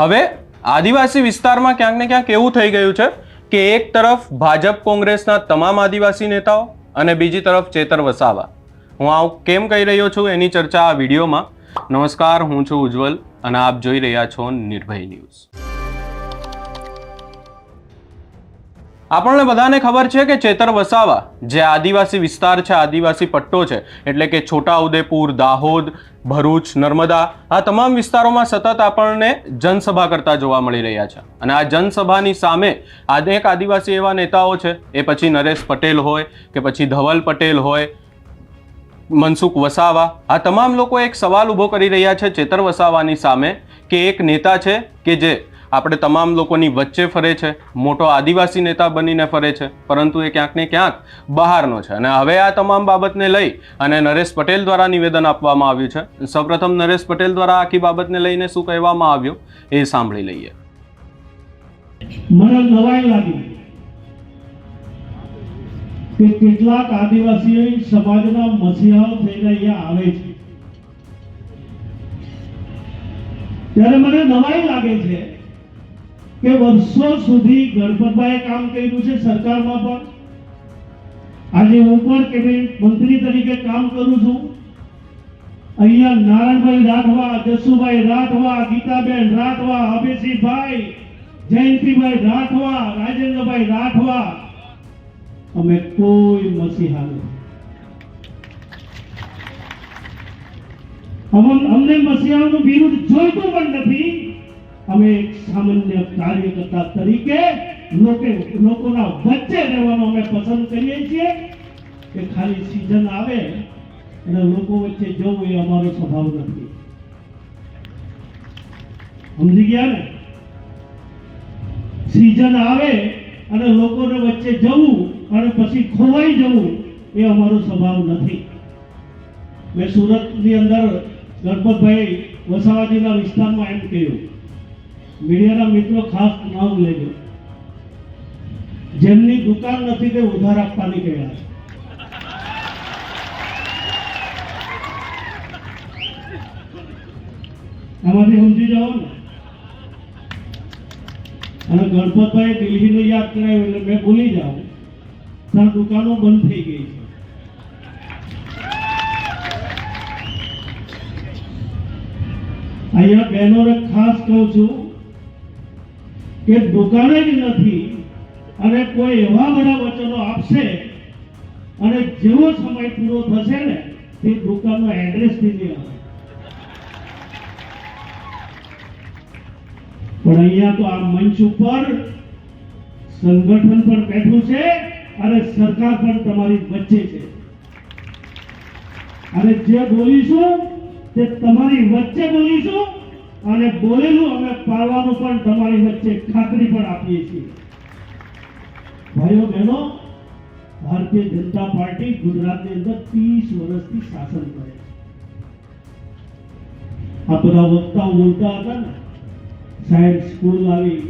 હવે આદિવાસી વિસ્તારમાં ક્યાંક ને ક્યાંક એવું થઈ ગયું છે કે એક તરફ ભાજપ કોંગ્રેસના તમામ આદિવાસી નેતાઓ અને બીજી તરફ ચેતર વસાવા. હું આવું કેમ કહી રહ્યો છું એની ચર્ચા આ વિડીયોમાં. નમસ્કાર, હું છું ઉજ્જવલ અને આપ જોઈ રહ્યા છો નિર્ભય ન્યૂઝ. આપણને બધાને ખબર છે કે ચેતર વસાવા જે આદિવાસી વિસ્તાર છે, આદિવાસી પટ્ટો છે, એટલે કે છોટાઉદેપુર, દાહોદ, ભરૂચ, નર્મદા, આ તમામ વિસ્તારોમાં સતત આપણને જનસભા કરતા જોવા મળી રહ્યા છે. અને આ જનસભાની સામે અનેક આદિવાસી એવા નેતાઓ છે, એ પછી નરેશ પટેલ હોય કે પછી ધવલ પટેલ હોય, મનસુખ વસાવા, આ તમામ લોકો એક સવાલ ઊભો કરી રહ્યા છે ચેતર વસાવાની સામે કે એક નેતા છે કે જે આપણે તમામ લોકોની વચ્ચે ફરે છે, મોટો આદિવાસી નેતા બનીને ફરે છે, પરંતુ એ ક્યાંક ને ક્યાંક બહારનો છે. અને હવે આ તમામ બાબતને લઈ અને નરેશ પટેલ દ્વારા નિવેદન આપવામાં આવ્યું છે. સૌપ્રથમ નરેશ પટેલ દ્વારા આખી બાબતને લઈને શું કહેવામાં આવ્યું એ સાંભળી લઈએ. મને નવાઈ લાગી કે કેટલાક આદિવાસી સમાજના મસીહાઓ થઈને અહીંયા આવે છે, ત્યારે મને નવાઈ લાગે છે કે વર્ષો સુધી ગણપતભાઈએ કામ કર્યું છે સરકારમાં, પણ આજે હું પણ કેબિનેટ મંત્રી તરીકે કામ કરું છું. અહીંયા નારાયણભાઈ રાઠવા, જસુભાઈ રાઠવા, ગીતાબેન રાઠવા, અભયસિંહભાઈ, જયંતિભાઈ રાઠવા, રાજેન્દ્રભાઈ રાઠવા, અમે કોઈ મસીહા નથી. અમને મસીહાનું બિરુદ જોઈતું પણ નથી. અમે એક સામાન્ય કાર્યકર્તા તરીકે લોકોના વચ્ચે રહેવાનું અમે પસંદ કરીએ છીએ. કે ખાલી સીઝન આવે અને લોકો વચ્ચે જવું એ અમારો સ્વભાવ નથી. સમજી ગયા ને? સીઝન આવે અને લોકોને વચ્ચે જવું અને પછી ખોવાઈ જવું એ અમારો સ્વભાવ નથી. મેં સુરતની અંદર ગણપતભાઈ વસાવાજીના વિસ્તારમાં એમ કહ્યું, મીડિયાના મિત્રો ખાસ નામ લેજો, જેમની દુકાન નથી તે ઉધાર આપવાની કહેવાય. આમાંથી સમજી જાઓ ને. અને ગણપતભાઈ દિલ્હીને યાદ કરાવ્યું એટલે મેં ભૂલી જાઉં, ત્યાં દુકાનો બંધ થઈ ગઈ છે. અહીંયા બહેનોને ખાસ કહું છું કે દુકાને જ નથી અને કોઈ એવા બધા વચનો આપશે અને જેવો સમય પૂરો થશે ને તે દુકાનનો એડ્રેસ થી નહીં આવે. પણ અહીંયા તો આ મંચ ઉપર સંગઠન પણ બેઠું છે અને સરકાર પણ તમારી વચ્ચે છે. અને જે બોલીશું તે તમારી વચ્ચે બોલીશું અને બોલેલું અમે પાડવાનું પણ તમારી વચ્ચે ખાતરી પણ આપીએ છીએ. ભાઈઓ બહેનો, ભારતીય જનતા પાર્ટી ગુજરાતની અંદર 30 વર્ષથી શાસન કરે છે. આ બધા વક્તાઓ બોલતા હતા ને, સાહેબ સ્કૂલ આવી,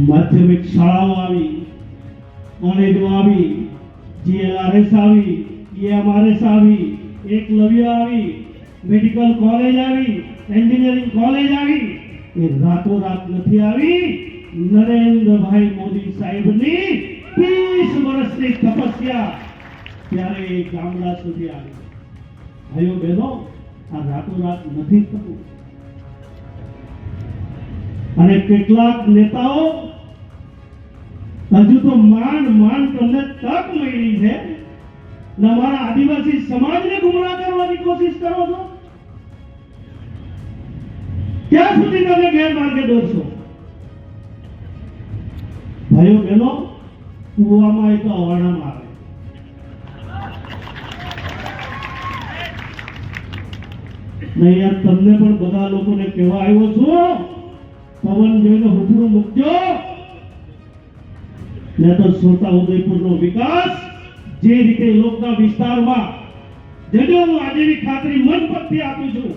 માધ્યમિક શાળાઓ આવી, કોલેજો આવી, જીએલઆરએસ આવી, ઈએમઆરએસ આવી, એકલવ્ય આવી, મેડિકલ કોલેજ આવી, એન્જિનિયરિંગ કોલેજ આવી. એ રાતોરાત નથી આવી. નરેન્દ્રભાઈ મોદી સાહેબની 30 વર્ષની તપસ્યા ત્યારે એ ગામડા સુધી આવી. ભાઈઓ બહેનો, આ રાતોરાત નથી થતું. અને કેટલાક નેતાઓ હજુ તો માંડ તમને તક મળી છે ને અમારા આદિવાસી સમાજને ગુમરાહ કરવાની કોશિશ કરો છો. ક્યાં સુધી તમે ગેરમાર્ગે દોરશો? ભાઈઓ બહેનો, કુવામાં એ તો અવાડામાં આવે. નહીં યાર, તમને પણ બધા લોકોને કહેવા આવ્યો છું, પવન જોઈને હુકડું મૂકજો. ને તો છોટાઉદેપુરનો વિકાસ જે રીતે લોકના વિસ્તારમાં જેને હું આજેની ખાતરી મનપતથી આપું છું,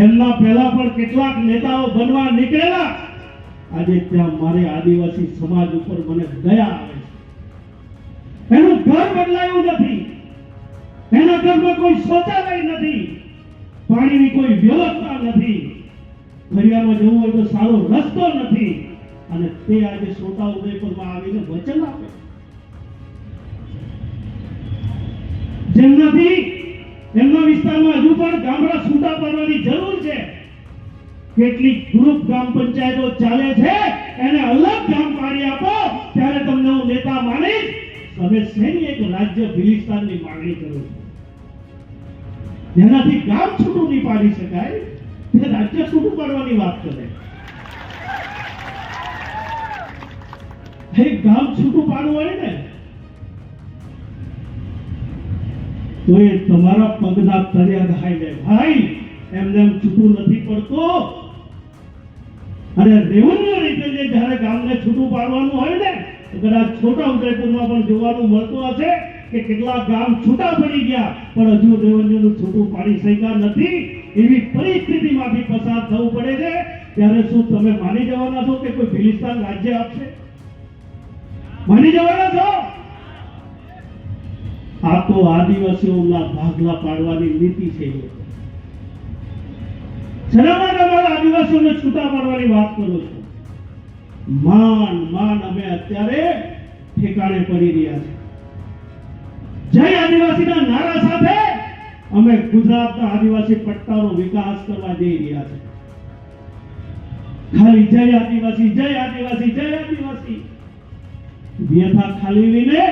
એમના પહેલા પણ કેટલાક નેતાઓ બનવા નીકળેલા. આજે ત્યાં મારે આદિવાસી સમાજ ઉપર મને દયા આવે છે. એનું ઘર બદલાયું નથી, એના ઘરમાં કોઈ શૌચાલય નથી, પાણીની કોઈ વ્યવસ્થા નથી, ફરિયામાં જવું હોય તો સારો રસ્તો નથી, અને તે આજે છોટાઉદેપુરમાં આવીને વચન આપે જેમનાથી એમના વિસ્તારમાં હજુ પણ ગામડા છૂટા પડવાની જરૂર છે. કેટલીક ગ્રુપ ગ્રામ પંચાયતો ચાલે છે, એને અલગ ગામ પાડી આપો, ત્યારે તમને હું નેતા માનીશ. તમે શેની એક રાજ્ય ભિલિસ્તાનની માંગણી કરો છો? જેનાથી ગામ છૂટું નહીં પાડી શકાય, તે રાજ્ય છૂટું પાડવાની વાત કરે. એક ગામ છૂટું પાડવું હોય ને તો એ તમારા પગના તળિયા દહાઈ જાય. ભાઈ, એમને એમ છૂટું નથી પડતું. અને રેવન્યુ રીતે જ્યારે ગામને છૂટું પાડવાનું હોય ને, તો કદાચ છોટાઉદેપુરમાં પણ જોવાનું મળતું હશે કે કેટલા ગામ છૂટા પડી ગયા, પણ હજુ રેવન્યુનું છૂટું પાડી શક્યા નથી. એવી પરિસ્થિતિમાંથી પસાર થવું પડે છે. ત્યારે શું તમે માની જવાના છો કે કોઈ ભિલિસ્તાન રાજ્ય આપશે? માની જવાના છો? આ તો આદિવાસીઓના ભાગલા પાડવાની નીતિ છે. આદિવાસીઓને છૂટા પાડવાની વાત કરો છો. માન અમે અત્યારે ઠેકાણે પડી રહ્યા છે. જય આદિવાસીના નારા સાથે અમે ગુજરાતના આદિવાસી પટ્ટાનો વિકાસ કરવા જઈ રહ્યા છે. ખાલી જય આદિવાસી, જય આદિવાસી, જય આદિવાસી વ્યથા ખાલી લઈને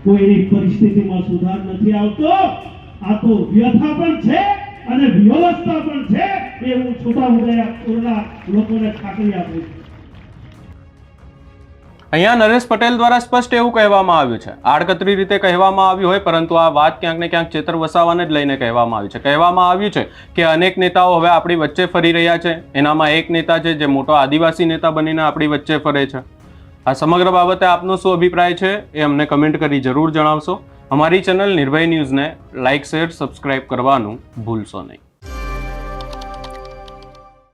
કોઈની પરિસ્થિતિમાં સુધાર નથી આવતો. આ તો વ્યથા પણ છે અને વ્યવસ્થા પણ છે. એ હું છોટાઉદેપુરના લોકોને ખાતરી આપું છું. અહીંયા નરેશ પટેલ દ્વારા સ્પષ્ટ એવું કહેવામાં આવ્યું છે, આડકતરી રીતે કહેવામાં આવ્યું હોય, પરંતુ આ વાત ક્યાંક ને ક્યાંક ચેતર વસાવાને જ લઈને કહેવામાં આવી છે. કહેવામાં આવ્યું છે કે અનેક નેતાઓ હવે આપણી વચ્ચે ફરી રહ્યા છે. એનામાં એક નેતા છે જે મોટો આદિવાસી નેતા બનીને આપણી વચ્ચે ફરે છે. આ સમગ્ર બાબતે આપનો શું અભિપ્રાય છે એ અમને કમેન્ટ કરી જરૂર જણાવશો. અમારી ચેનલ નિર્ભય ન્યૂઝને લાઇક, શેર, સબસ્ક્રાઇબ કરવાનું ભૂલશો નહીં.